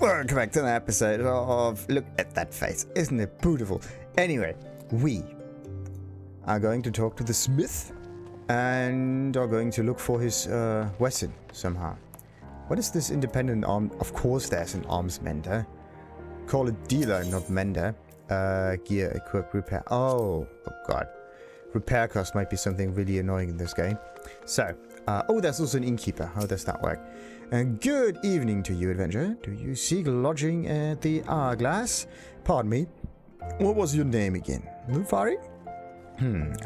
Welcome back to an episode of... Look at that face. Isn't it beautiful? Anyway, we are going to talk to the smith and are going to look for his weapon somehow. What is this independent arm? Of course there's an arms mender. Call it dealer, not mender. Gear, equip, repair. Oh god. Repair cost might be something really annoying in this game. So, oh, there's also an innkeeper. How does that work? Good evening to you, adventurer. Do you seek lodging at the Hourglass? Pardon me. What was your name again? TheNefari?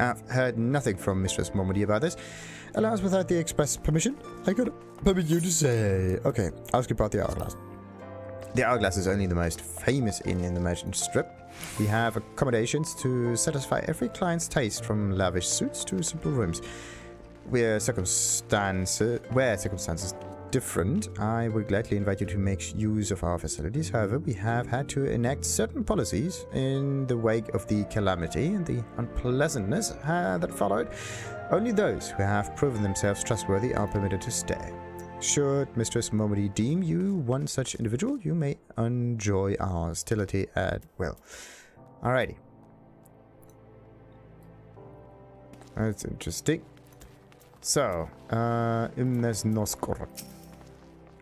I've heard nothing from Mistress Momodi about this. Alas, without the express permission, I could permit you to say. Okay, ask about the Hourglass. The Hourglass is only the most famous inn in the merchant strip. We have accommodations to satisfy every client's taste, from lavish suites to simple rooms. Where circumstances different, I would gladly invite you to make use of our facilities. However, we have had to enact certain policies in the wake of the calamity and the unpleasantness that followed. Only those who have proven themselves trustworthy are permitted to stay. Should Mistress Momodi deem you one such individual, you may enjoy our hostility at will. Alrighty. That's interesting. So,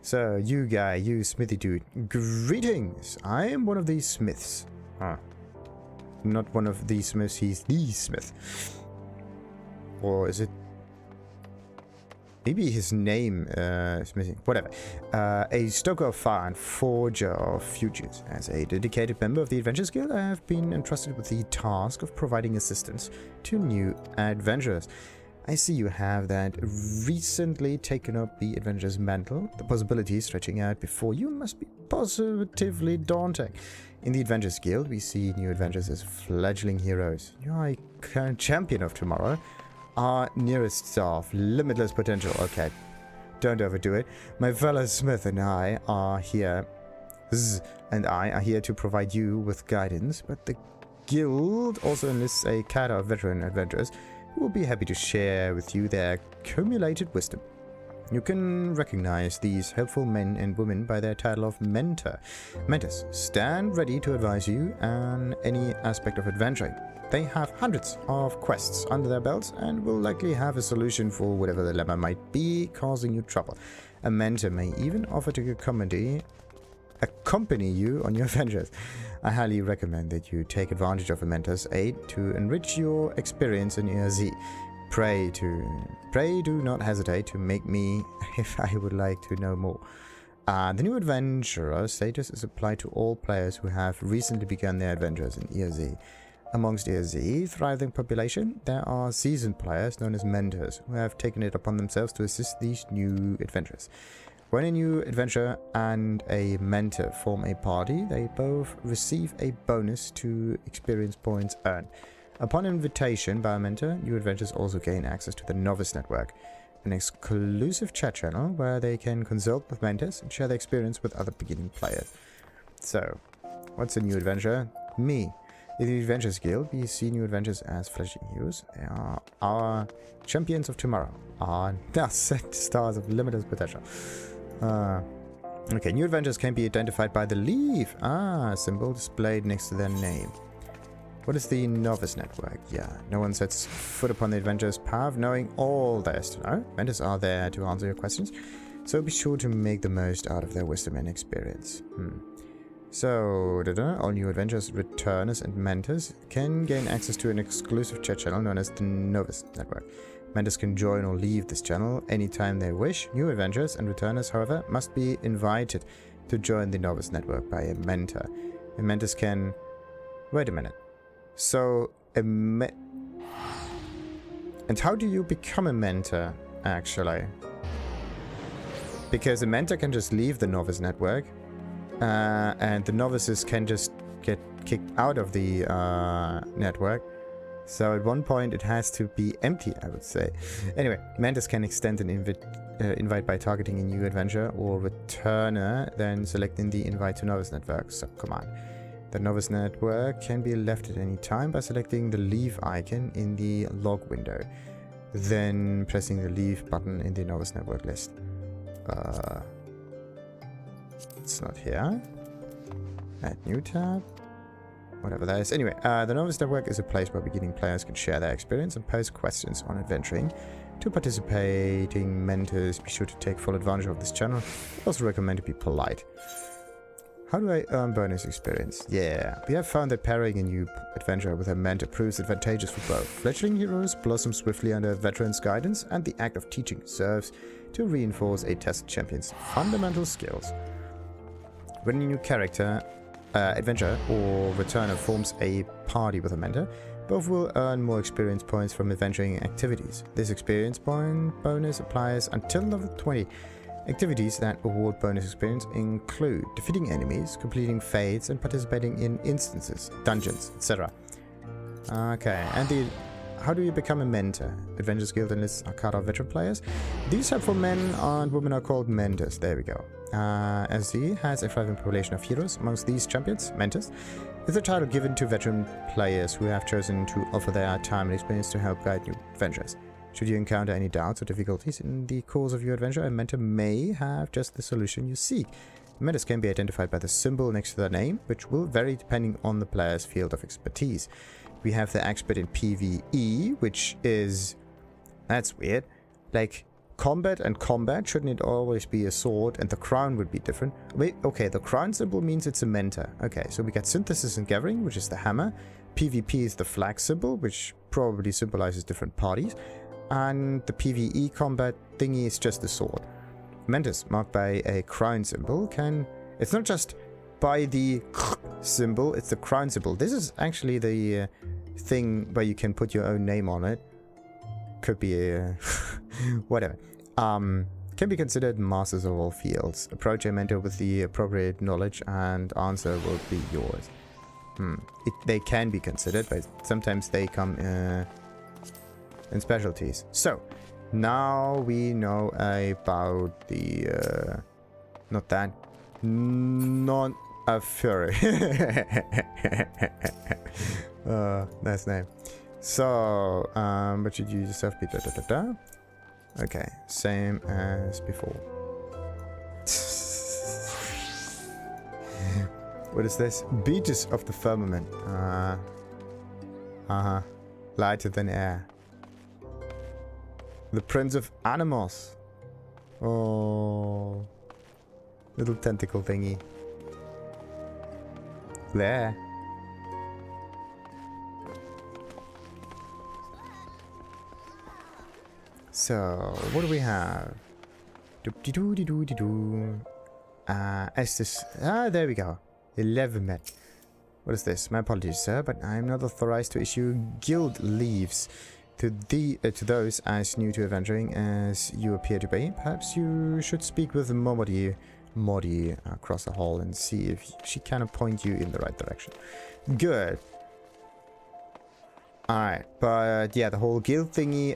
so, you guy, you smithy dude, greetings! I am one of these smiths. Not one of these smiths, he's the smith. Or is it? Maybe his name is missing. Whatever. A stoker of fire and forger of futures. As a dedicated member of the Adventurers Guild, I have been entrusted with the task of providing assistance to new adventurers. I see you have that recently taken up the adventurer's mantle. The possibilities stretching out before you must be positively daunting. In the Adventurers Guild, we see new adventurers as fledgling heroes. You are a current champion of tomorrow. Our nearest star of limitless potential. Okay, don't overdo it. My fellow smith and I are here. To provide you with guidance, but the guild also enlists a cadre of veteran adventurers who will be happy to share with you their accumulated wisdom. You can recognize these helpful men and women by their title of mentor. Mentors stand ready to advise you on any aspect of adventuring. They have hundreds of quests under their belts and will likely have a solution for whatever dilemma might be causing you trouble. A mentor may even offer to accompany you on your adventures. I highly recommend that you take advantage of a mentor's aid to enrich your experience in ERZ. Pray do not hesitate to make me if I would like to know more. The new adventurer status is applied to all players who have recently begun their adventures in ERZ. Amongst ERZ's thriving population, there are seasoned players known as mentors who have taken it upon themselves to assist these new adventurers. When a new adventurer and a mentor form a party, they both receive a bonus to experience points earned. Upon invitation by a mentor, new adventurers also gain access to the Novice Network, an exclusive chat channel where they can consult with mentors and share their experience with other beginning players. So, what's a new adventurer? Me. In the Adventurers Guild, we see new adventures as fledgling heroes. They are our champions of tomorrow. Our set stars of limitless potential. Okay, new adventures can be identified by the leaf. Symbol displayed next to their name. What is the Novice Network? Yeah, no one sets foot upon the adventurer's path knowing all there is to know. Mentors are there to answer your questions, so be sure to make the most out of their wisdom and experience. So, all new adventurers, returners, and mentors can gain access to an exclusive chat channel known as the Novice Network. Mentors can join or leave this channel anytime they wish. New adventurers and returners, however, must be invited to join the Novice Network by a mentor. The mentors can... Wait a minute. So, and how do you become a mentor, actually? Because a mentor can just leave the Novice Network. And the novices can just get kicked out of the network. So at one point it has to be empty, I would say. Anyway, mentors can extend an invite by targeting a new adventurer or returner, then selecting the invite to Novice Network subcommand. The Novice Network can be left at any time by selecting the leave icon in the log window, then pressing the leave button in the Novice Network list. It's not here. Add new tab. Whatever that is. Anyway, the Novice Network is a place where beginning players can share their experience and pose questions on adventuring. To participating mentors, be sure to take full advantage of this channel. I also recommend to be polite. How do I earn bonus experience? Yeah, we have found that pairing a new adventurer with a mentor proves advantageous for both. Fledgling heroes blossom swiftly under veterans' guidance, and the act of teaching serves to reinforce a tested champion's fundamental skills. When a new character, adventurer or returner forms a party with a mentor, both will earn more experience points from adventuring activities. This experience point bonus applies until level 20. Activities that award bonus experience include defeating enemies, completing fades, and participating in instances, dungeons, etc. Okay, and how do you become a mentor? Adventures Guild enlists Arcada veteran players. These helpful men and women are called mentors. There we go. SZ has a thriving population of heroes. Amongst these champions, mentors, is a title given to veteran players who have chosen to offer their time and experience to help guide new adventurers. Should you encounter any doubts or difficulties in the course of your adventure, a mentor may have just the solution you seek. Mentors can be identified by the symbol next to their name, which will vary depending on the player's field of expertise. We have the expert in PvE, which is... that's weird. Like, combat and combat, shouldn't it always be a sword, and the crown would be different? Wait, okay, the crown symbol means it's a mentor. Okay, so we got synthesis and gathering, which is the hammer. PvP is the flag symbol, which probably symbolizes different parties. And the PvE combat thingy is just the sword. Mentors marked by a crown symbol can... it's not just by the symbol, it's the crown symbol. This is actually the thing where you can put your own name on it. Could be a... whatever. Can be considered masters of all fields. Approach a mentor with the appropriate knowledge and answer will be yours. They can be considered, but sometimes they come... in specialties. So, now we know about the, not that, not a furry. Nice name. So, what should you yourself be? Okay, same as before. What is this? Beaches of the firmament. Lighter than air. The Prince of Animals. Oh. Little tentacle thingy. There. So, what do we have? There we go. 11 men. What is this? My apologies, sir, but I am not authorized to issue guild leaves to those as new to adventuring as you appear to be. Perhaps you should speak with Momodi across the hall and see if she can point you in the right direction. Good. Alright, but yeah, the whole guild thingy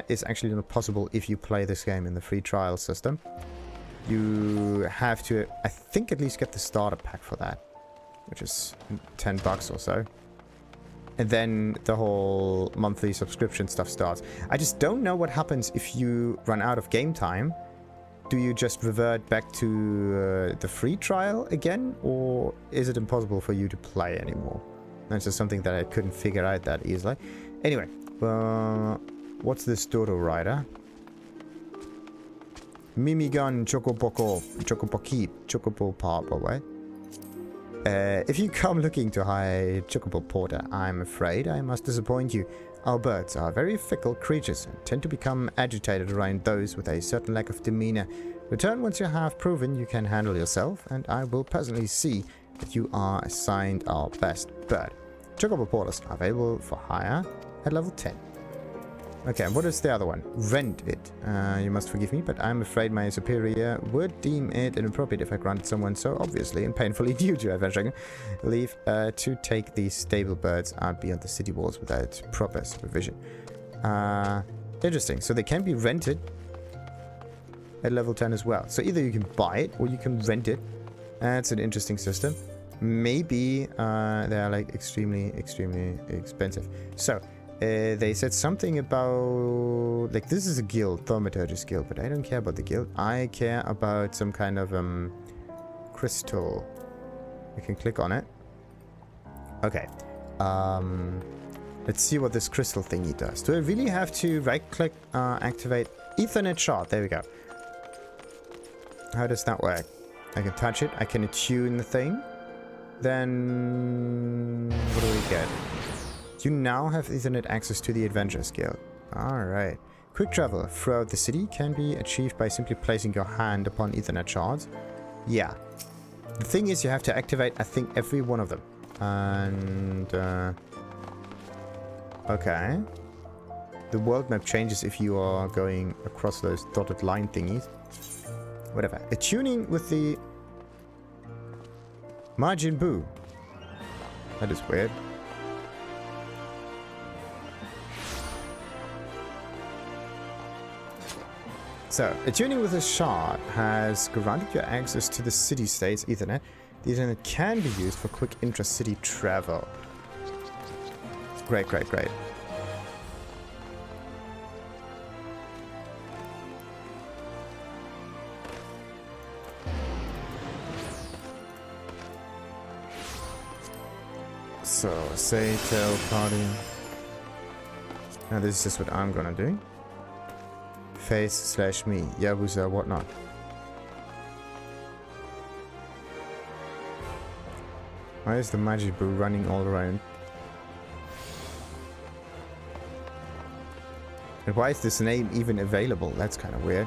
is actually not possible if you play this game in the free trial system. You have to, I think, at least get the starter pack for that, which is $10 or so. And then the whole monthly subscription stuff starts. I just don't know what happens if you run out of game time. Do you just revert back to the free trial again? Or is it impossible for you to play anymore? That's just something that I couldn't figure out that easily. Anyway, what's this Dodo Rider? Mimigun Chocoboko, Chocobokeep, Chocobo Pop, away. If you come looking to hire Chocobo Porter, I'm afraid I must disappoint you. Our birds are very fickle creatures and tend to become agitated around those with a certain lack of demeanor. Return once you have proven you can handle yourself, and I will personally see that you are assigned our best bird. Chocobo Porters are available for hire at level 10. Okay, what is the other one? Rent it. You must forgive me, but I'm afraid my superior would deem it inappropriate if I granted someone so obviously and painfully due to adventuring leave to take these stable birds out beyond the city walls without proper supervision. Interesting. So they can be rented at level 10 as well. So either you can buy it or you can rent it. That's an interesting system. Maybe they are like extremely expensive. So they said something about, like, this is a guild, Thaumaturges guild, but I don't care about the guild. I care about some kind of crystal. We can click on it. Okay. Let's see what this crystal thingy does. Do I really have to right-click, activate Aethernet shard? There we go. How does that work? I can touch it. I can attune the thing. Then what do we get? You now have Ethernet access to the Adventurers Guild. Alright. Quick travel throughout the city can be achieved by simply placing your hand upon Ethernet shards. Yeah. The thing is, you have to activate, I think, every one of them. And, okay. The world map changes if you are going across those dotted line thingies. Whatever. Attuning with the Majin Buu. That is weird. So, attuning with a shard has granted you access to the city-state's Ethernet. The Ethernet can be used for quick intra-city travel. Great, great, great. So, say, tell, party. Now this is just what I'm gonna do. Face / me, Yabusa, whatnot. Why is the Magic Boo running all around? And why is this name even available? That's kind of weird.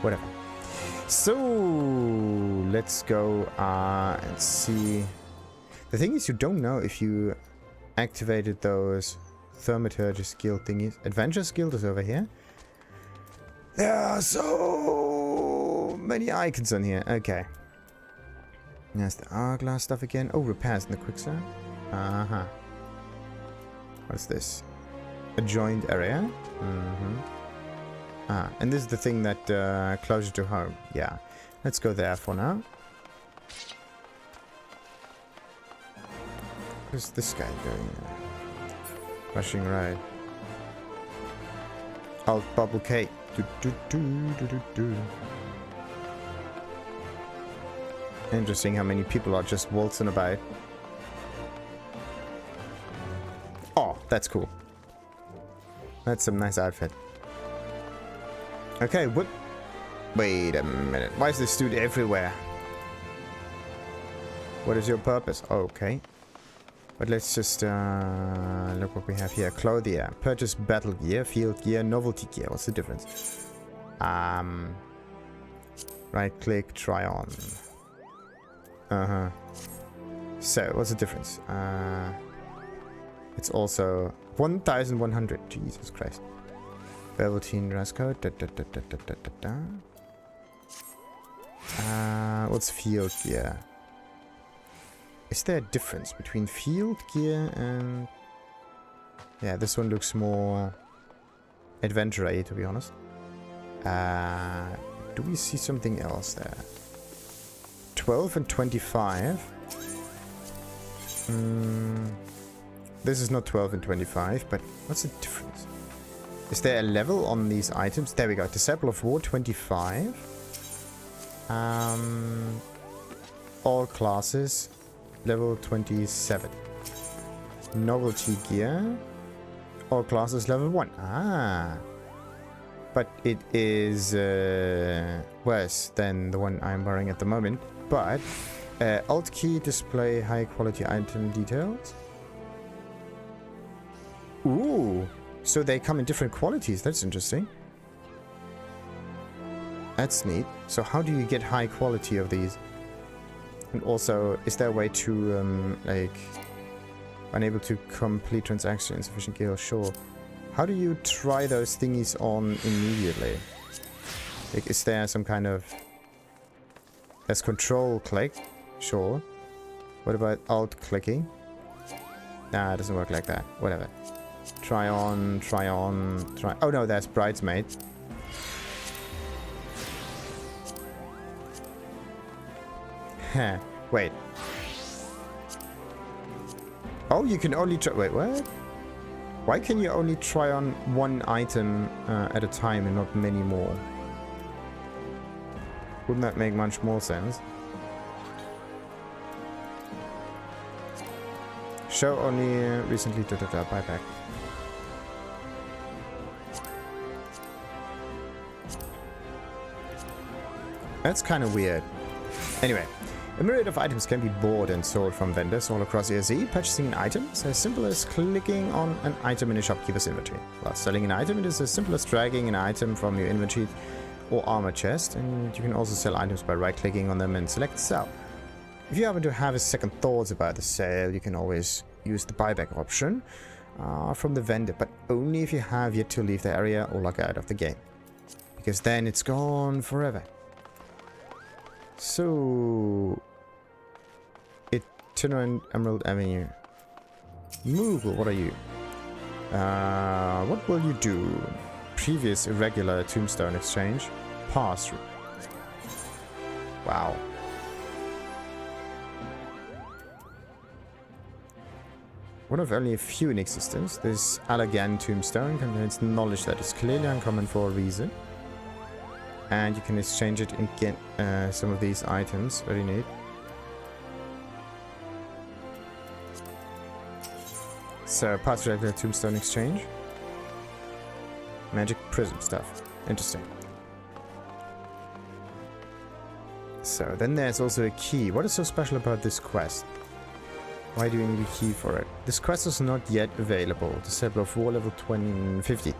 Whatever. So, let's go and see. The thing is, you don't know if you activated those Thaumaturges guild thingies. Adventurers Guild is over here. There are so many icons on here. Okay. There's the hourglass stuff again. Oh, repairs in the Quicksand. Uh-huh. What's this? A joined area? Mm-hmm. Ah, and this is the thing that closer to home. Yeah. Let's go there for now. What's this guy doing? Rushing ride. Alt bubble cake. Do, do, do, do, do, do. Interesting how many people are just waltzing about. Oh, that's cool. That's some nice outfit. Okay, what? Wait a minute. Why is this dude everywhere? What is your purpose? Okay. But let's just look what we have here. Clothier. Purchase battle gear, field gear, novelty gear. What's the difference? Right click, try on. So, what's the difference? It's also 1,100. Jesus Christ. Velveteen dress code. What's field gear? Is there a difference between field gear and... Yeah, this one looks more adventure-y, to be honest. Do we see something else there? 12 and 25. This is not 12 and 25, but what's the difference? Is there a level on these items? There we go. Disciple of War 25. All classes. Level 27. Novelty gear. All classes level 1. Ah. But it is worse than the one I'm wearing at the moment. But Alt key display high quality item details. Ooh. So they come in different qualities. That's interesting. That's neat. So how do you get high quality of these? And also, is there a way to, like, unable to complete transaction, insufficient gear? Sure. How do you try those thingies on immediately? Like, is there some kind of... There's control click. Sure. What about alt clicking? Nah, it doesn't work like that. Whatever. Try on, try on, try... Oh no, that's bridesmaid. Huh. Wait. Oh, you can only try... Wait, what? Why can you only try on one item at a time and not many more? Wouldn't that make much more sense? Show only recently buyback. That's kind of weird. Anyway, a myriad of items can be bought and sold from vendors all across ESE. Purchasing an item is as simple as clicking on an item in a shopkeeper's inventory. While selling an item, it is as simple as dragging an item from your inventory or armor chest, and you can also sell items by right-clicking on them and select sell. If you happen to have a second thoughts about the sale, you can always use the buyback option from the vendor, but only if you have yet to leave the area or log out of the game, because then it's gone forever. So, Itinerant Emerald Avenue. Moogle, what are you? What will you do? Previous irregular tombstone exchange. Pass. Wow. One of only a few in existence, this Allegan tombstone contains knowledge that is clearly uncommon for a reason. And you can exchange it and get some of these items. Very neat. So, past regular tombstone exchange. Magic prism stuff. Interesting. So, then there's also a key. What is so special about this quest? Why do you need a key for it? This quest is not yet available. Disciple of War level 50.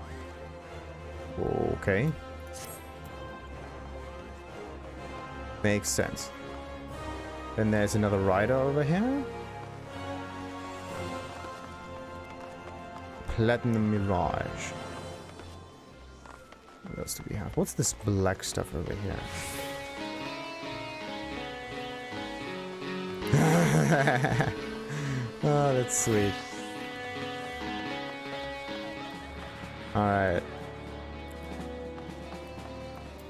Okay. Makes sense. Then there's another rider over here. Platinum Mirage. What else do we have? What's this black stuff over here? Oh, that's sweet. Alright.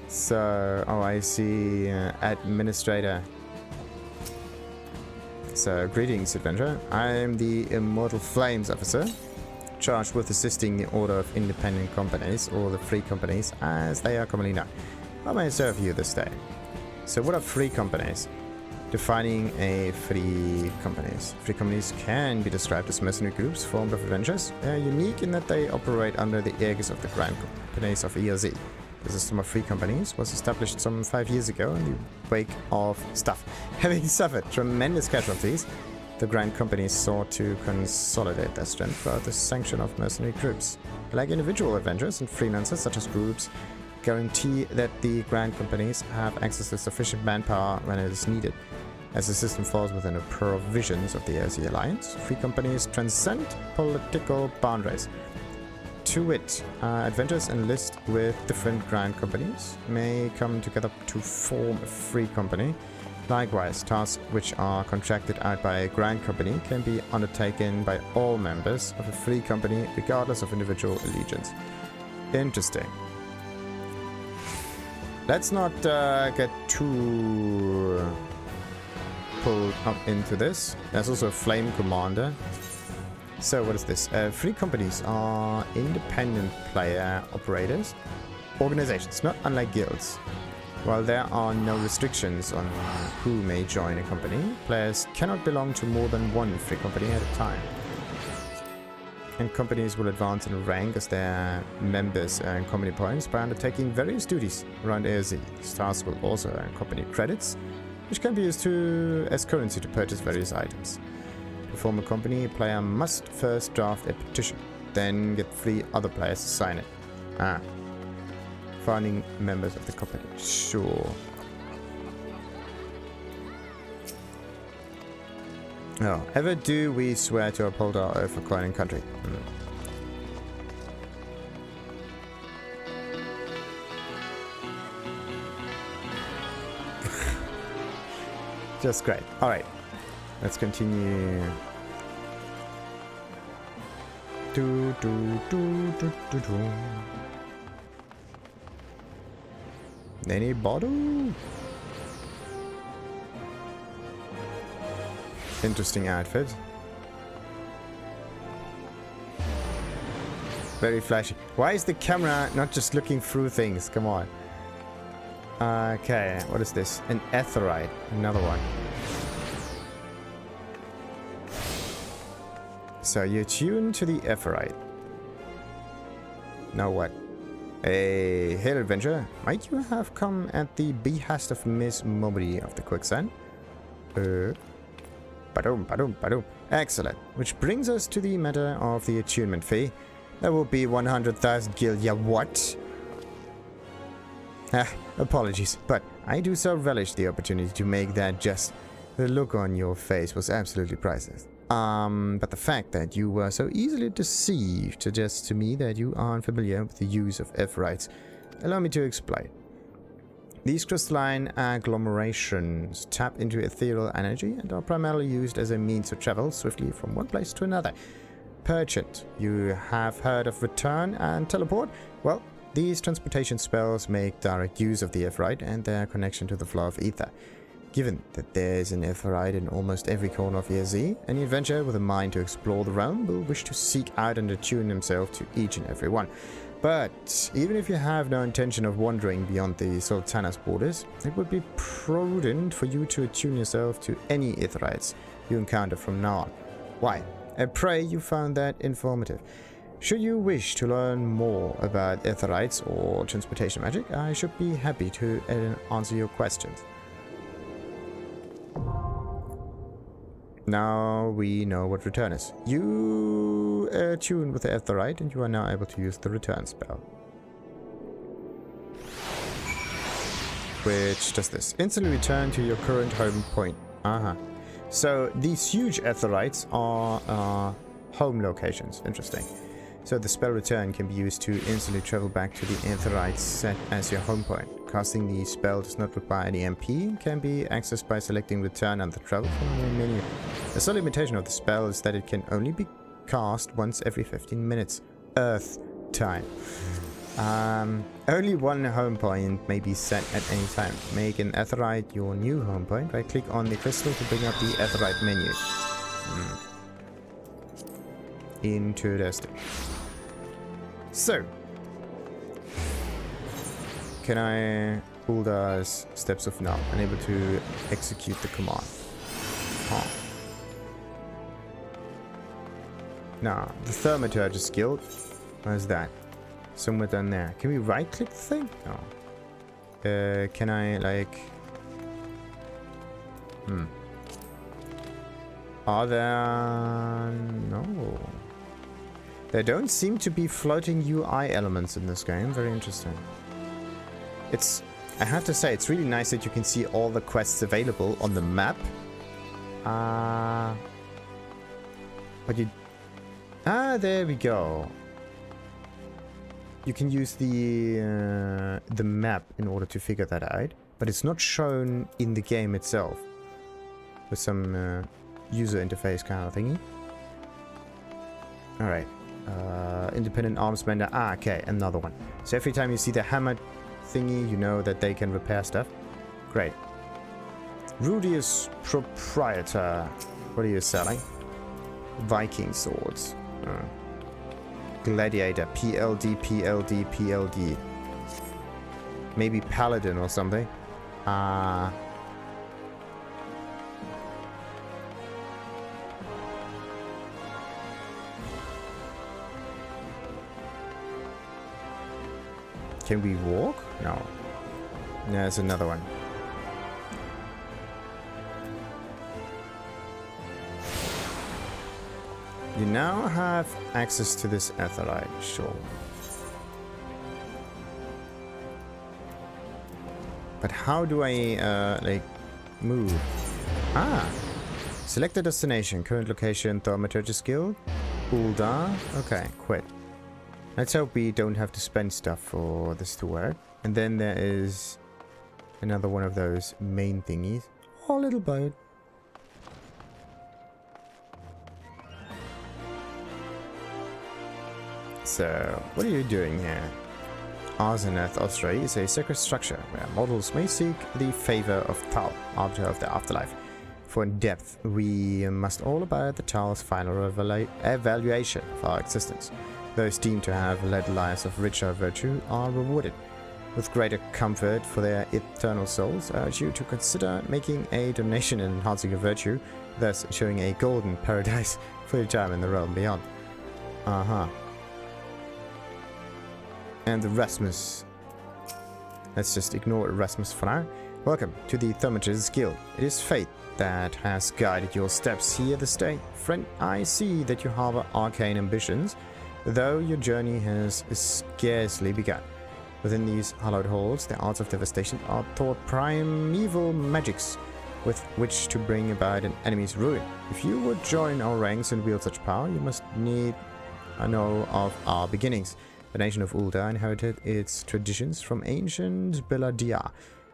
So, oh, I see. Administrator. So, greetings, adventurer. I am the Immortal Flames officer, charged with assisting the Order of Independent Companies, or the Free Companies, as they are commonly known. How may I serve you this day? So, what are free companies? Defining a free companies. Free companies can be described as mercenary groups formed of adventurers. They are unique in that they operate under the aegis of the Grand Companies of ERZ. The system of free companies was established some 5 years ago in the wake of stuff. Having suffered tremendous casualties, the Grand Companies sought to consolidate their strength without the sanction of mercenary groups. Like individual adventurers and freelancers, such as groups, guarantee that the Grand Companies have access to sufficient manpower when it is needed. As the system falls within the provisions of the ERZ Alliance, free companies transcend political boundaries. To wit, adventurers enlist with different Grand Companies, may come together to form a free company. Likewise, tasks which are contracted out by a Grand Company can be undertaken by all members of a free company, regardless of individual allegiance. Interesting. Let's not get too pulled up into this. There's also a Flame Commander. So what is this? Free companies are independent player operators, organizations, not unlike guilds. While there are no restrictions on who may join a company, players cannot belong to more than one free company at a time. And companies will advance in rank as their members earn company points by undertaking various duties around ERZ. Stars will also earn company credits, which can be used as currency to purchase various items. To form a company, a player must first draft a petition, then get 3 other players to sign it. Founding members of the company. Sure. Oh, ever do we swear to uphold our oath for coin and country? Just great. Alright. Let's continue. Any bottle? Interesting outfit. Very flashy. Why is the camera not just looking through things? Come on. Okay, what is this? An Aetherite. Another one. So you're tuned to the Aetheryte. Now what? Hey, hail adventurer. Might you have come at the behest of Miss Momodi of the Quicksand? Badum. Excellent. Which brings us to the matter of the attunement fee. That will be 100,000 gil. Yeah, what? Apologies, but I do so relish the opportunity to make that just. The look on your face was absolutely priceless. But the fact that you were so easily deceived suggests to me that you aren't familiar with the use of Aetherites. Allow me to explain. These crystalline agglomerations tap into ethereal energy and are primarily used as a means to travel swiftly from one place to another. Perchant, you have heard of return and teleport? Well, these transportation spells make direct use of the Aetherite and their connection to the flow of ether. Given that there is an Aetherite in almost every corner of ESE, any adventurer with a mind to explore the realm will wish to seek out and attune himself to each and every one. But even if you have no intention of wandering beyond the Sultana's borders, it would be prudent for you to attune yourself to any Aetherites you encounter from now on. Why? I pray you found that informative. Should you wish to learn more about Aetherites or transportation magic, I should be happy to answer your questions. Now we know what return is. You attune with the Aetherite and you are now able to use the return spell. Which does this. Instantly return to your current home point. So these huge Aetherites are home locations. Interesting. So the spell return can be used to instantly travel back to the Aetherite set as your home point. Casting the spell does not require any MP and can be accessed by selecting return on the travel from the main menu. The sole limitation of the spell is that it can only be cast once every 15 minutes. Earth time. Only one home point may be set at any time. Make an Aetherite your new home point. Right click on the crystal to bring up the Aetherite menu. Interesting. So, can I pull those steps of now? Unable to execute the command. Now, the Thaumaturges guild. Where's that? Somewhere down there. Can we right click the thing? No. Can I like... Are there... No. There don't seem to be floating UI elements in this game. Very interesting. I have to say, it's really nice that you can see all the quests available on the map. But you... there we go. You can use the map in order to figure that out. But it's not shown in the game itself. With some user interface kind of thingy. Alright. Independent arms mender. Okay, another one. So every time you see the hammer thingy, you know that they can repair stuff. Great. Rudius Proprietor. What are you selling? Viking swords. Gladiator. PLD. Maybe Paladin or something. Can we walk? No. There's another one. You now have access to this Aetherite, sure. But how do I, like, move? Select a destination. Current location, Thaumaturges Guild. Ulda. Okay, quit. Let's hope we don't have to spend stuff for this to work. And then there is another one of those main thingies. Oh, little boat. So, what are you doing here? Aethernet Osray is a sacred structure where mortals may seek the favor of Thal, Arbiter of the Afterlife. For in depth, we must all abide the Thal's final evaluation of our existence. Those deemed to have led lives of richer virtue are rewarded. with greater comfort for their eternal souls, I urge you to consider making a donation and enhancing your virtue, thus showing a golden paradise for your time in the realm beyond. And Erasmus. Let's just ignore Erasmus for now. Welcome to the Thaumaturges Guild. It is fate that has guided your steps here this day. Friend, I see that you harbor arcane ambitions, though your journey has scarcely begun. Within these hallowed halls, the arts of devastation are taught primeval magics with which to bring about an enemy's ruin. If you would join our ranks and wield such power, you must need a know of our beginnings. The nation of Ul'dah inherited its traditions from ancient Beladia,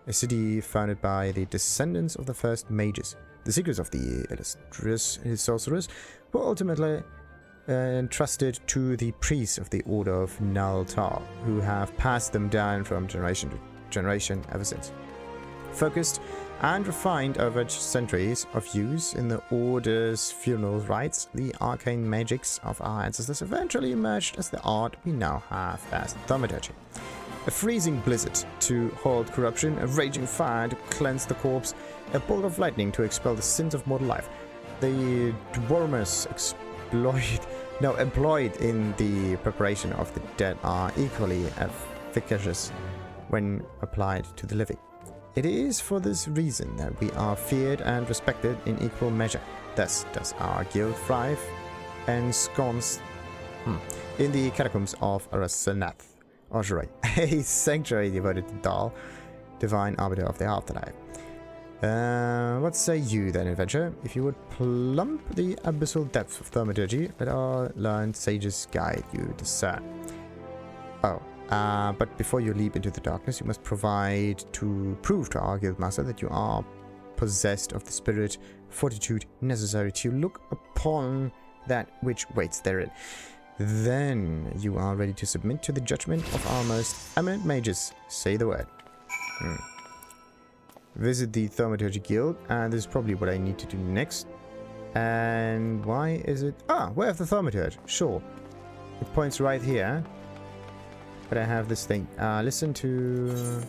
a city founded by the descendants of the first mages. The secrets of the illustrious sorcerers were ultimately entrusted to the priests of the Order of Naltar, who have passed them down from generation to generation ever since. Focused and refined over centuries of use in the Order's funeral rites, the arcane magics of our ancestors eventually emerged as the art we now have as Thaumaturgy. A freezing blizzard to halt corruption, a raging fire to cleanse the corpse, a bolt of lightning to expel the sins of mortal life. The dwarmers employed in the preparation of the dead are equally efficacious when applied to the living. It is for this reason that we are feared and respected in equal measure. Thus does our guild thrive ensconced in the catacombs of Arasenath. Aetheryte, a sanctuary devoted to Dal, divine arbiter of the afterlife. What say you then, adventurer? If you would plumb the abyssal depths of thaumaturgy, let our learned sages guide you discern. But before you leap into the darkness, you must prove to our guildmaster that you are possessed of the spirit, fortitude necessary to look upon that which waits therein. Then you are ready to submit to the judgment of our most eminent mages. Say the word. Visit the Thaumaturges Guild, and this is probably what I need to do next. And why is it... Way of the Thaumaturge. Sure. It points right here. But I have this thing. Listen to...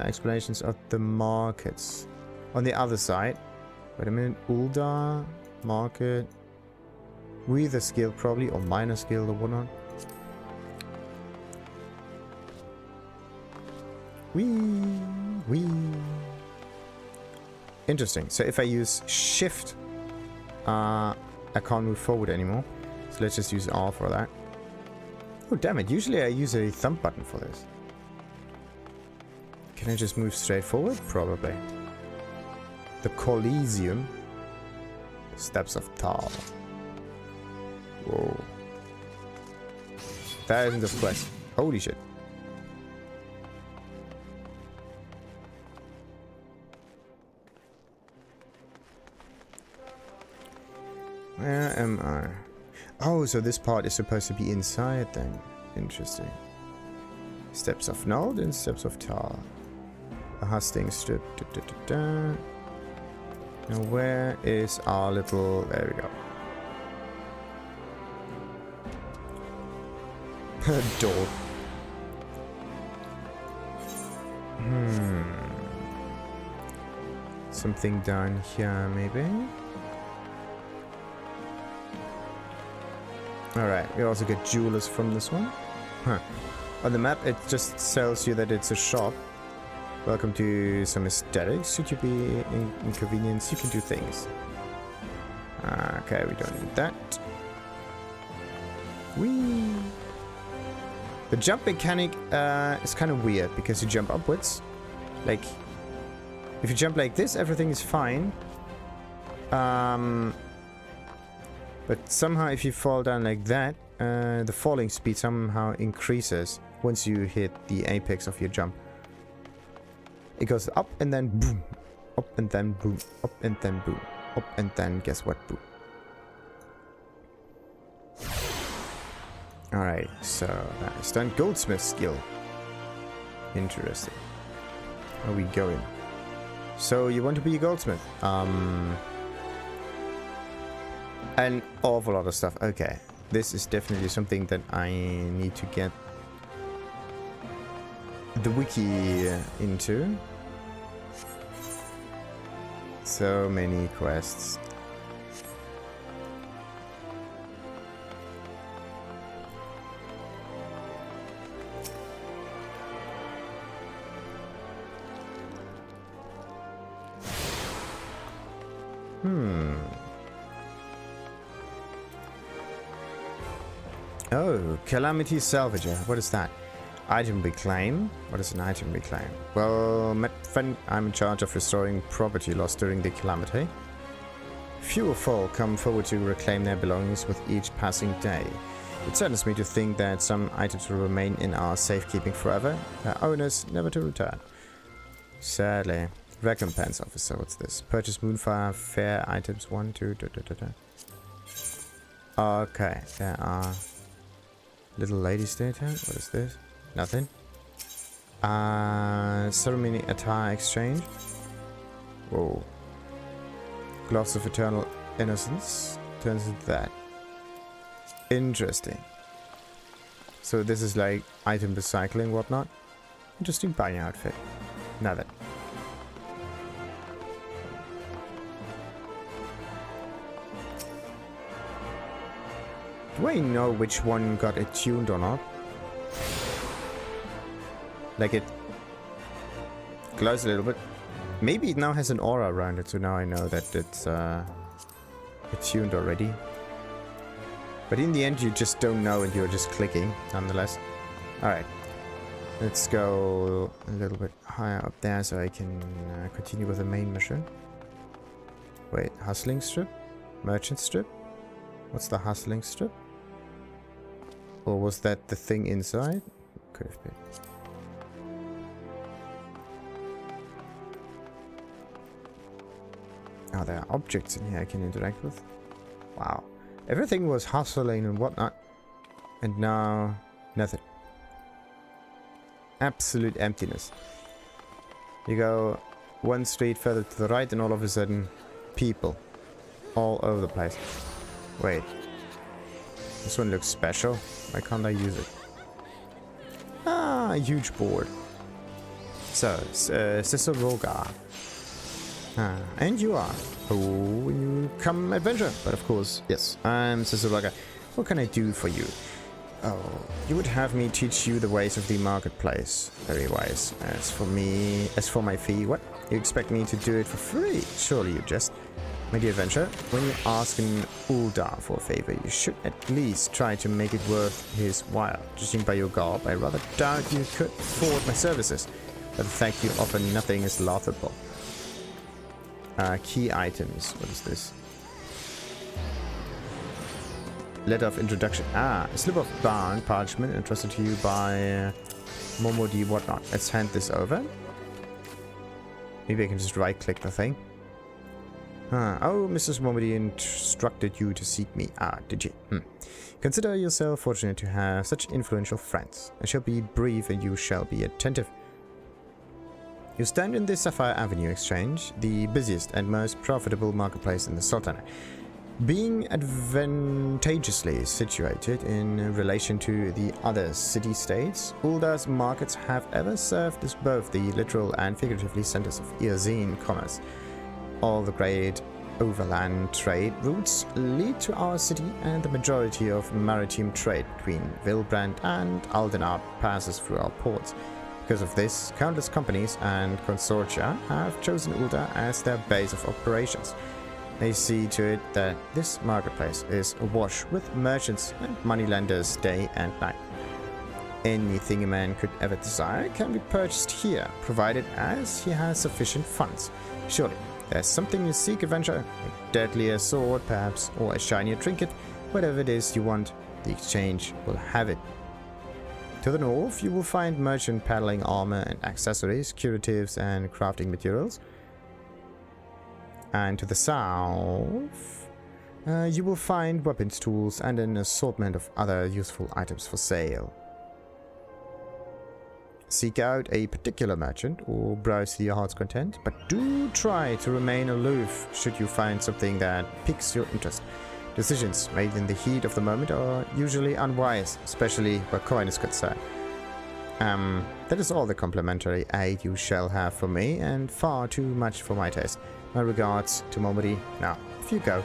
explanations of the markets. On the other side. Wait a minute. Ul'dah... market, Wither skill probably, or minor skill or whatnot. Wee. Interesting. So if I use shift, I can't move forward anymore. So let's just use R for that. Oh damn it, usually I use a thumb button for this. Can I just move straight forward? Probably. The Coliseum. Steps of Tal. Whoa. Thousands of quests. Holy shit. Where am I? Oh, so this part is supposed to be inside then. Interesting. Steps of Nald and Steps of Tal. A hustings strip. Now where is our little... There we go. Door. Something down here maybe? Alright, we also get jewelers from this one. On the map it just tells you that it's a shop. Welcome to some aesthetics. Should you be inconvenienced, you can do things. Okay, we don't need that. Whee! The jump mechanic is kind of weird because you jump upwards. Like, if you jump like this, everything is fine. But somehow if you fall down like that, the falling speed somehow increases once you hit the apex of your jump. It goes up and then boom, up and then boom, up and then boom, up and then guess what, boom. Alright, so nice. Done goldsmith skill. Interesting. Where are we going? So you want to be a goldsmith? An awful lot of stuff. Okay. this is definitely something that I need to get the wiki into. So many quests. Oh, Calamity Salvager. What is that? Item reclaim? What is an item reclaim? Well, friend, I'm in charge of restoring property lost during the calamity. Few of all come forward to reclaim their belongings with each passing day. It saddens me to think that some items will remain in our safekeeping forever, their owners never to return. Sadly. Recompense officer, what's this? Purchase Moonfire Fair items 1, 2, Okay, there are little ladies data. What is this? Nothing. Ceremony attire exchange. Whoa. Gloves of Eternal Innocence. Turns into that. Interesting. So this is like item recycling, whatnot. Interesting buying outfit. Nothing. Do I know which one got attuned or not? Like it glows a little bit. Maybe it now has an aura around it, so now I know that it's attuned already. But in the end, you just don't know and you're just clicking, nonetheless. Alright. Let's go a little bit higher up there so I can continue with the main mission. Wait, hustling strip? Merchant strip? What's the hustling strip? Or was that the thing inside? Could have been. Oh, there are objects in here I can interact with. Wow. Everything was hustling and whatnot. And now, nothing. Absolute emptiness. You go one street further to the right and all of a sudden, people. All over the place. Wait. This one looks special. Why can't I use it? Ah, a huge board. So, Seseroga. And you are. Oh, you come adventure. But of course, yes, I'm Seseroga. What can I do for you? Oh, you would have me teach you the ways of the marketplace. Very wise. As for my fee, what? You expect me to do it for free? Surely you jest. My dear adventurer, when you ask an Uldar for a favor, you should at least try to make it worth his while. Judging by your garb, I rather doubt you could afford my services. But the fact you offer nothing is laughable. Key items. What is this? Letter of introduction. Ah, a slip of bound parchment entrusted to you by Momodi whatnot. Let's hand this over. Maybe I can just right-click the thing. Oh, Mrs. Momodi instructed you to seek me. Ah, did you? Consider yourself fortunate to have such influential friends. I shall be brief and you shall be attentive. You stand in the Sapphire Avenue Exchange, the busiest and most profitable marketplace in the Sultanate. Being advantageously situated in relation to the other city-states, Uldar's markets have ever served as both the literal and figuratively centers of Erzine commerce. All the great overland trade routes lead to our city, and the majority of maritime trade between Vilbrand and Aldenar passes through our ports. Because of this, countless companies and consortia have chosen Uldar as their base of operations. They see to it that this marketplace is awash with merchants and moneylenders day and night. Anything a man could ever desire can be purchased here, provided as he has sufficient funds. Surely, there's something you seek, adventure, a deadlier sword perhaps, or a shinier trinket, whatever it is you want, the exchange will have it. To the north, you will find merchant paddling armor and accessories, curatives and crafting materials. And to the south, you will find weapons, tools, and an assortment of other useful items for sale. Seek out a particular merchant or browse to your heart's content, but do try to remain aloof should you find something that piques your interest. Decisions made in the heat of the moment are usually unwise, especially where coin is concerned. That is all the complimentary aid you shall have for me, and far too much for my taste. My regards to Momodi. Now, if you go.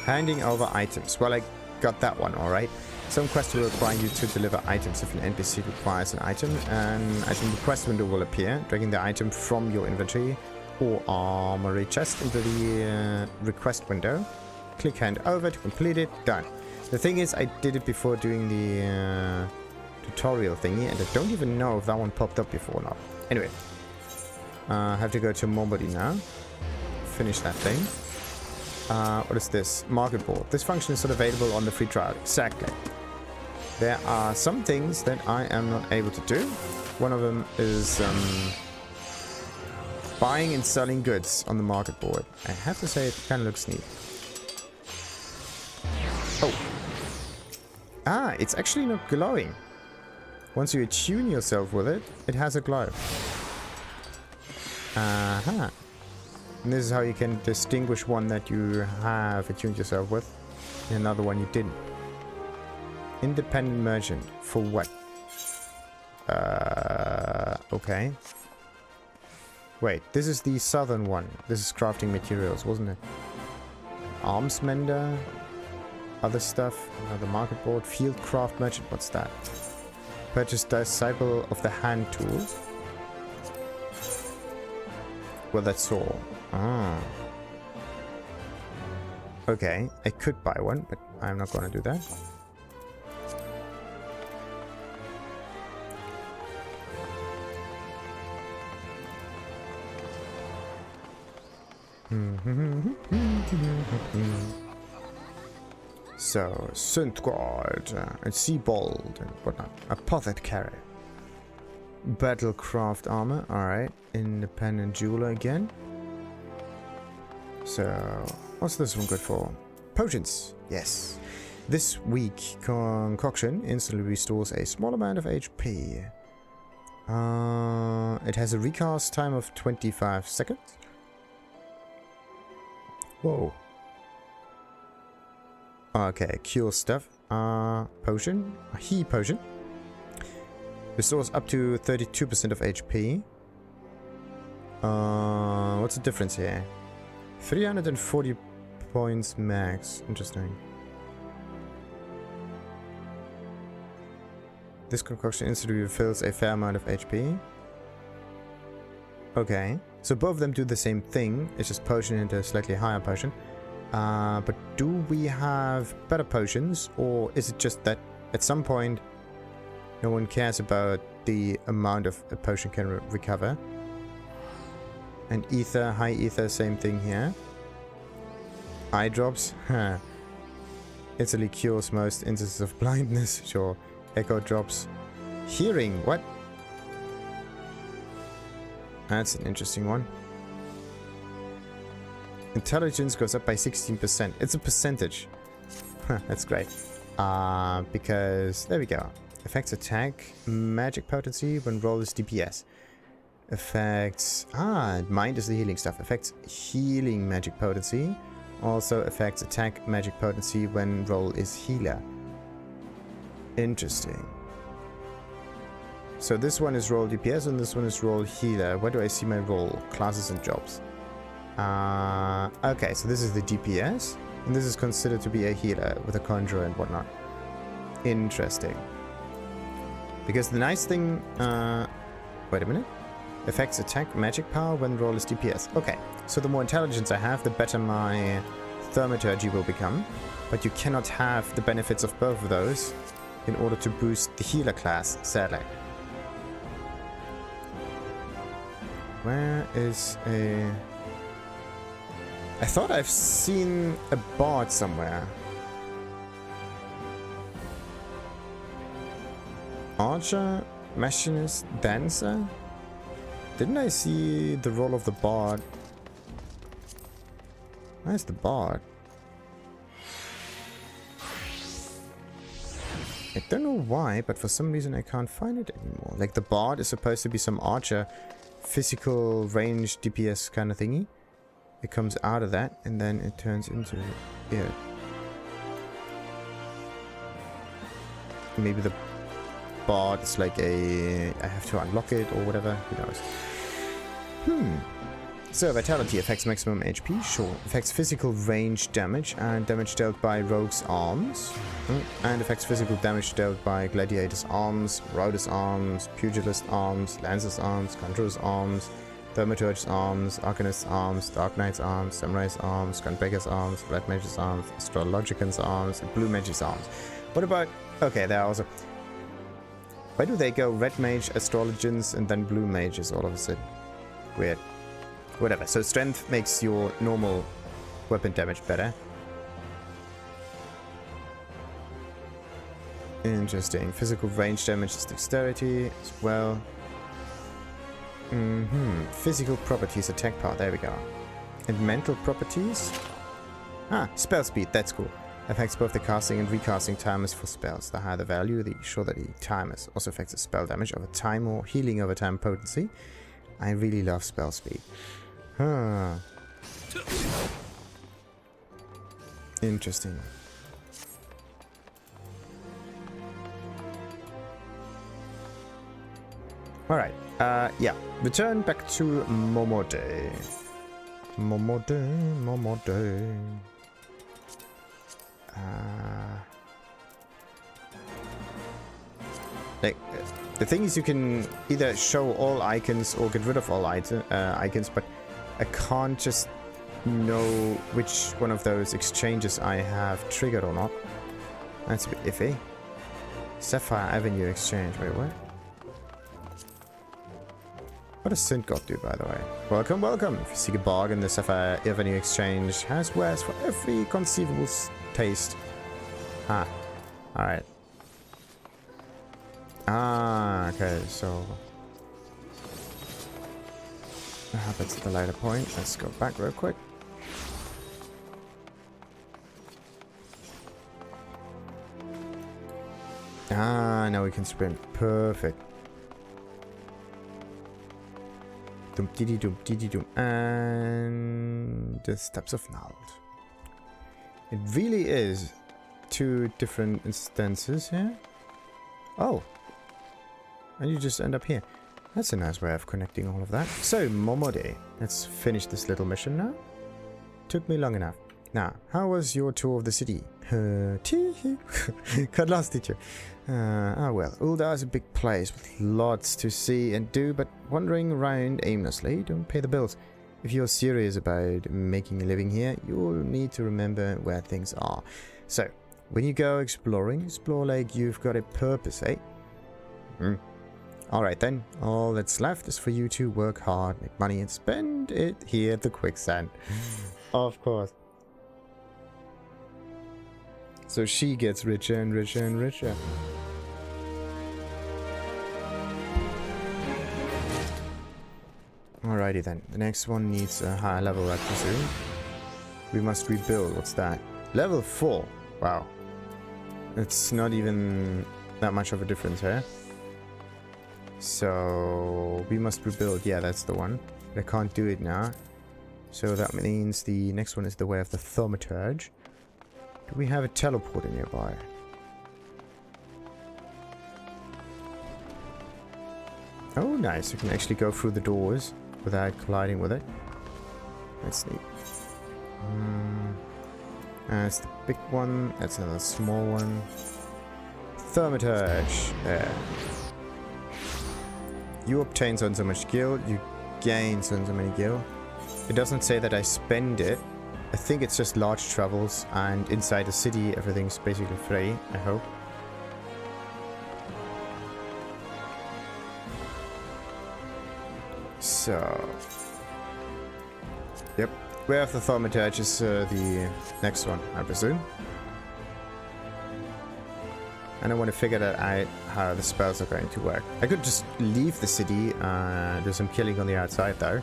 Handing over items. Well, I got that one, alright. Some quests will require you to deliver items if an NPC requires an item. An item request window will appear, dragging the item from your inventory or armory chest into the request window. Click hand over to complete it. Done. The thing is, I did it before doing the tutorial thingy, and I don't even know if that one popped up before or not. Anyway, I have to go to Momodi now. Finish that thing. What is this? Market board. This function is not available on the free trial. Exactly. There are some things that I am not able to do. One of them is buying and selling goods on the market board. I have to say, it kind of looks neat. Oh. Ah, it's actually not glowing. Once you attune yourself with it, it has a glow. Aha. And this is how you can distinguish one that you have attuned yourself with and another one you didn't. Independent merchant. For what? Okay. Wait, this is the southern one. This is crafting materials, wasn't it? Arms mender. Other stuff. Another market board. Field craft merchant. What's that? Purchase disciple of the hand tool. Well, that's all. Ah. Okay, I could buy one, but I'm not gonna do that. So, Sundgard, and Seabold, and whatnot. Apothecary. Battlecraft armor, alright. Independent jeweler again. So, what's this one good for? Potions, yes. This weak concoction instantly restores a small amount of HP. It has a recast time of 25 seconds. Whoa. Okay, cure stuff. Potion. A he potion. Restores up to 32% of HP. What's the difference here? 340 points max. Interesting. This concoction instantly refills a fair amount of HP. Okay. So both of them do the same thing. It's just potion into a slightly higher potion. But do we have better potions? Or is it just that at some point no one cares about the amount of a potion can recover? And ether, high ether, same thing here. Eye drops. Instantly cures most instances of blindness. Sure. Echo drops. Hearing. What? That's an interesting one. Intelligence goes up by 16%. It's a percentage. That's great. Because there we go. Affects attack, magic potency when roll is DPS. Affects... mind is the healing stuff. Affects healing magic potency. Also affects attack magic potency when roll is healer. Interesting. So this one is roll DPS and this one is roll healer. Where do I see my roll? Classes and jobs. Okay, so this is the DPS. And this is considered to be a healer with a conjurer and whatnot. Interesting. Because the nice thing... wait a minute. Affects attack magic power when roll is DPS. Okay, so the more intelligence I have, the better my Thaumaturgy will become. But you cannot have the benefits of both of those in order to boost the healer class, sadly. Where is a... I thought I've seen a bard somewhere. Archer, machinist, dancer? Didn't I see the role of the bard? Where's the bard? I don't know why, but for some reason I can't find it anymore. Like the bard is supposed to be some archer, physical range DPS kind of thingy. It comes out of that, and then it turns into... Yeah. Maybe the bard is like a... I have to unlock it or whatever. Who knows? So, Vitality affects maximum HP, sure. Affects physical range damage and damage dealt by Rogue's arms. And affects physical damage dealt by Gladiator's arms, Router's arms, Pugilist arms, Lancer's arms, Conjurer's arms, Thaumaturges arms, Arcanist's arms, Dark Knight's arms, Samurai's arms, Gunbreaker's arms, Red Mage's arms, Astrologican's arms, and Blue Mage's arms. What about... Okay, there are also... Why do they go Red Mage, Astrologans, and then Blue Mages all of a sudden? Weird. Whatever. So strength makes your normal weapon damage better. Interesting. Physical range damage is dexterity as well. Physical properties, attack power. There we go. And mental properties. Spell speed. That's cool. Affects both the casting and recasting timers for spells. The higher the value, the shorter the timers. Also affects the spell damage over time or healing over time potency. I really love spell speed. Interesting. Alright, yeah. Return back to Momodi. Momodi. Like, the thing is, you can either show all icons or get rid of all icons, but I can't just know which one of those exchanges I have triggered or not. That's a bit iffy. Sapphire Avenue exchange. Wait, what? What does Synth God do, by the way? Welcome, welcome. If you seek a bargain, the Sapphire Avenue exchange has wares for every conceivable taste. Alright. Okay, so... What happens at the later point? Let's go back real quick. Now we can sprint. Perfect. Dum diddy dum diddy dum. And the Steps of Nald. It really is 2 different instances here. Oh. And you just end up here. That's a nice way of connecting all of that. So, Momodi. Let's finish this little mission now. Took me long enough. Now, how was your tour of the city? Got lost, did you? Well, Uldar is a big place with lots to see and do, but wandering around aimlessly don't pay the bills. If you're serious about making a living here, you'll need to remember where things are. So, when you go exploring, explore like you've got a purpose, eh? Alright then, all that's left is for you to work hard, make money, and spend it here at the Quicksand. Of course. So she gets richer and richer and richer. Alrighty then, the next one needs a higher level, I presume. We must rebuild, what's that? Level 4, wow. It's not even that much of a difference here. So, we must rebuild, yeah, that's the one. But I can't do it now. So that means the next one is the way of the Thaumaturge. Do we have a teleporter nearby? Oh, nice. You can actually go through the doors without colliding with it. That's neat. That's the big one. That's another small one. Thaumaturge. There. You obtain so and so much gil. You gain so and so many gil. It doesn't say that I spend it. I think it's just large travels, and inside the city everything's basically free, I hope. So... Yep. Way of the Thaumaturge is the next one, I presume. And I want to figure that out, how the spells are going to work. I could just leave the city and do some killing on the outside though.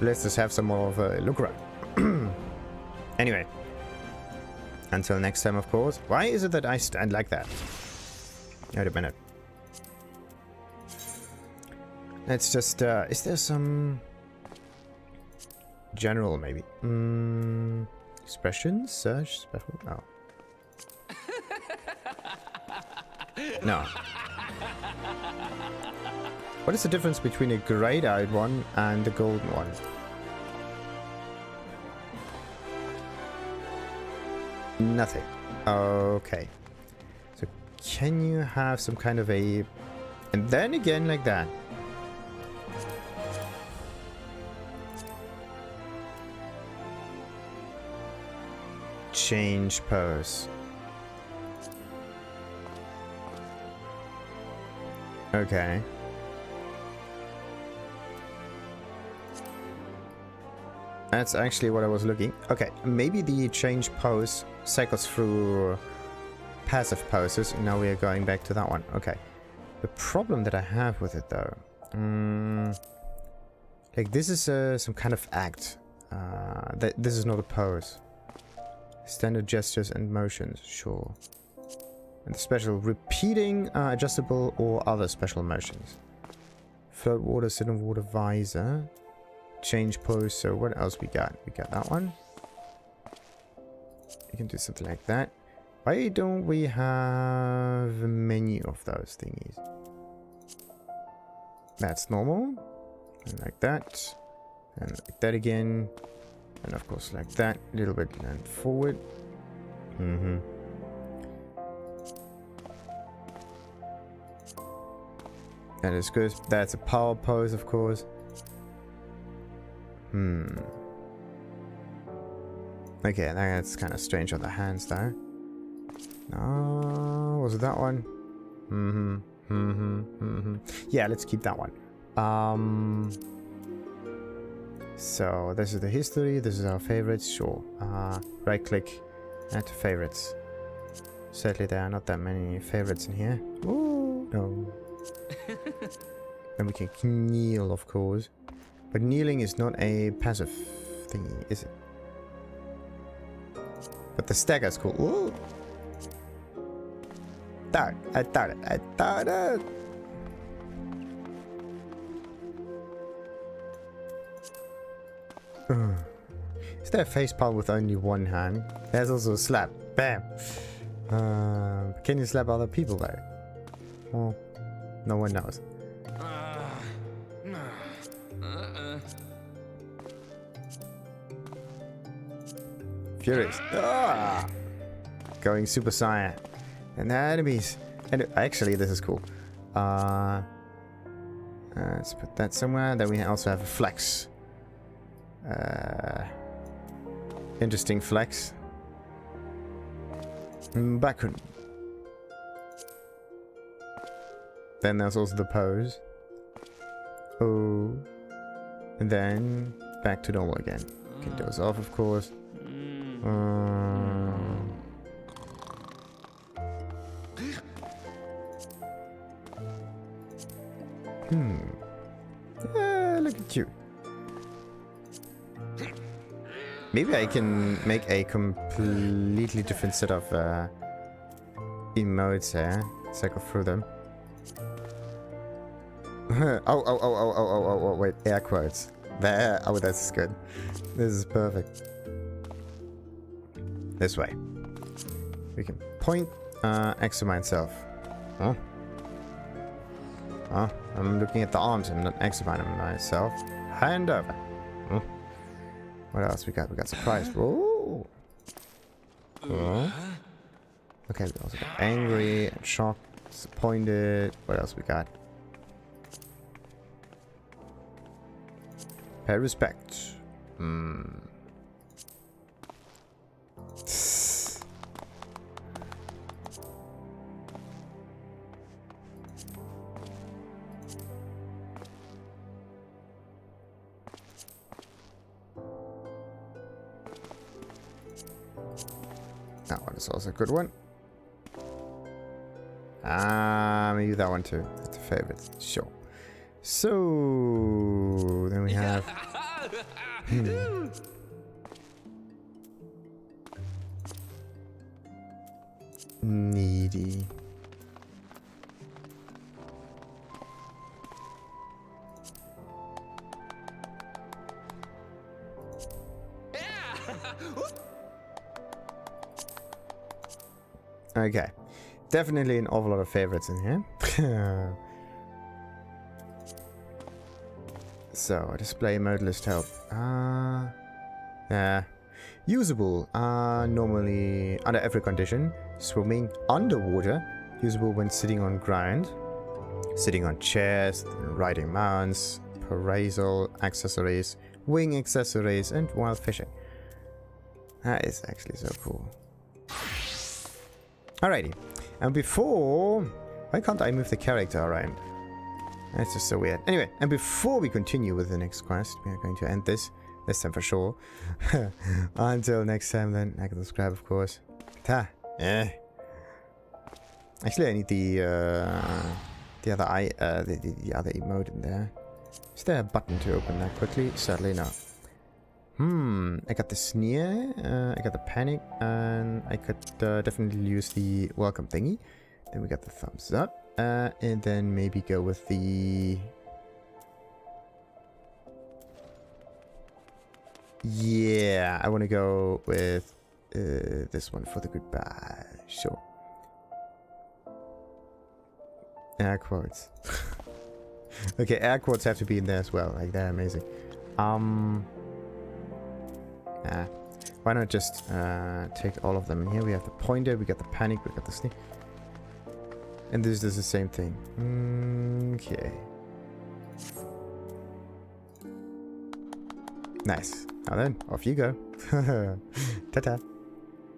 Let's just have some more of a look around. Anyway. Until next time, of course. Why is it that I stand like that? Wait a minute. Let's just, is there some... General, maybe. Expression? Search? Special? No. No. What is the difference between a grayed-eyed one and the golden one? Nothing. Okay. So can you have some kind of a... And then again like that. Change pose. Okay. That's actually what I was looking. Okay, maybe the change pose cycles through passive poses. Now we are going back to that one. Okay. The problem that I have with it though, like this is some kind of act. This is not a pose. Standard gestures and motions, sure. And the special repeating, adjustable or other special motions. Float water, sit in water, visor. Change pose. So what else we got? We got that one. You can do something like that. Why don't we have a menu of those thingies? That's normal. And like that. And like that again. And of course like that. A little bit and forward. That is good. That's a power pose, of course. Okay, that's kind of strange on the hands though. No, was it that one? Yeah, let's keep that one. So this is the history. This is our favorites. Sure. Right click, add to favorites. Sadly, there are not that many favorites in here. Oh no. And we can kneel, of course. But kneeling is not a passive thingy, is it? But the stagger is cool. Ooh. I thought it. Is there a facepalm with only one hand? There's also a slap. Bam. Can you slap other people though? Well, no one knows. Furious. Going Super Saiyan. And the enemies. And actually, this is cool. Let's put that somewhere. Then we also have a flex. Interesting flex. Background. Then there's also the pose. Oh. And then back to normal again. Can doze off, of course. Look at you. Maybe I can make a completely different set of emotes here. Cycle through them. Oh, wait, air quotes. There. Oh, that's good. This is perfect. This way. We can point X to myself. Huh? Oh, I'm looking at the arms. I'm not examining myself. Hand over. What else we got? We got surprise. Whoa. Oh. Okay, we also got angry, shocked, disappointed. What else we got? Pay respect. That one is also a good one. Maybe that one too. That's a favorite. Sure. So then we have needy. Okay. Definitely an awful lot of favorites in here. So, display mode list help. Yeah. Usable. Normally under every condition. Swimming underwater. Usable when sitting on ground. Sitting on chairs. Riding mounts. Parasol accessories. Wing accessories. And while fishing. That is actually so cool. Alrighty. And before... Why can't I move the character around? That's just so weird. Anyway, and before we continue with the next quest, we are going to end this time for sure. Until next time then, like and subscribe of course. Ta! Eh. Actually I need the other emote in there. Is there a button to open that quickly? Sadly not. I got the sneer, I got the panic, and I could definitely use the welcome thingy. Then we got the thumbs up. And then maybe go with the... Yeah, I want to go with this one for the goodbye. Sure. Air quotes. Okay, air quotes have to be in there as well. Like, they're amazing. Why not just take all of them in here? We have the pointer, we got the panic, we got the sneak. And this is the same thing. Okay. Nice. Now then, off you go. Ta-ta.